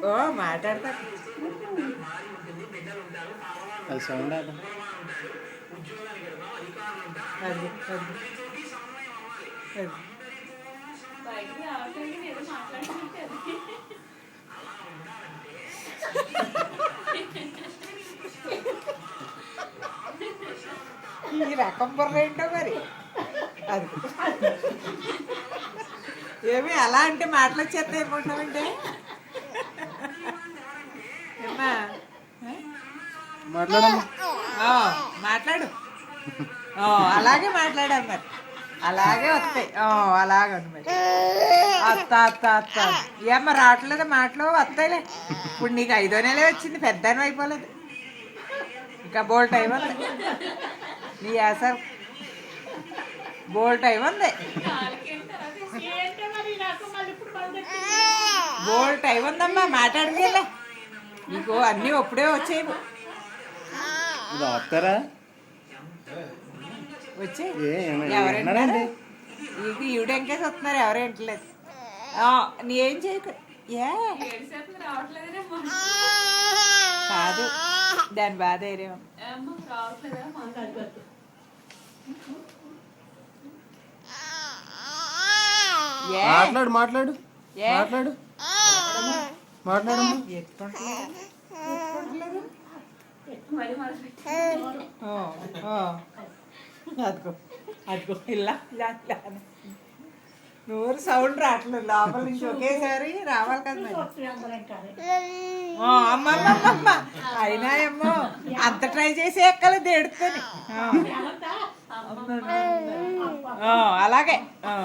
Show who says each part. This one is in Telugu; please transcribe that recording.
Speaker 1: ఓ మాట్లాడతాడు.
Speaker 2: అది సౌండ్
Speaker 1: అది అది అది ఈ రకం బుర్ర ఏంటో మరి. అది ఏమి అలా అంటే మాటలు వచ్చేస్తాయి అనుకుంటున్నామంటే ఏమ్మా మాట్లాడు. అలాగే మాట్లాడాలి మరి, అలాగే వస్తాయి. అలాగండి మరి. అత్త అత్త అత్త ఏమ్మా రావట్లేదు మాటలు వస్తాయిలే. ఇప్పుడు నీకు 5వ నెలే వచ్చింది, పెద్ద అయిపోలేదు ఇంకా. బోల్ టైం ఉంది నీ అసలు, బోల్ టైం ఉంది, బోల్ టైం ఉందమ్మా. మాట్లాడగలే నీకు అన్నీ అప్పుడే వచ్చాయి.
Speaker 2: వస్తారా
Speaker 1: వచ్చి ఎవరండి ఇది ఈవిడెంకేసి వస్తున్నారు, ఎవరు వింటలేదు. నీ ఏం చేయకు. ఏ కాదు దాని బాధ ఏరేమో.
Speaker 2: మాట్లాడు మాట్లాడు మాట్లాడు మాట్లాడమ్మా.
Speaker 1: అదిగో అదిగో ఇలా నోరు సౌండ్ రావట్లేదు లోపల నుంచి, ఒకేసారి రావాలి కదా. అమ్మమ్మమ్మ అయినా ఏమో అంత ట్రై చేసి ఎక్కలేదు ఎడుతుంది. అలాగే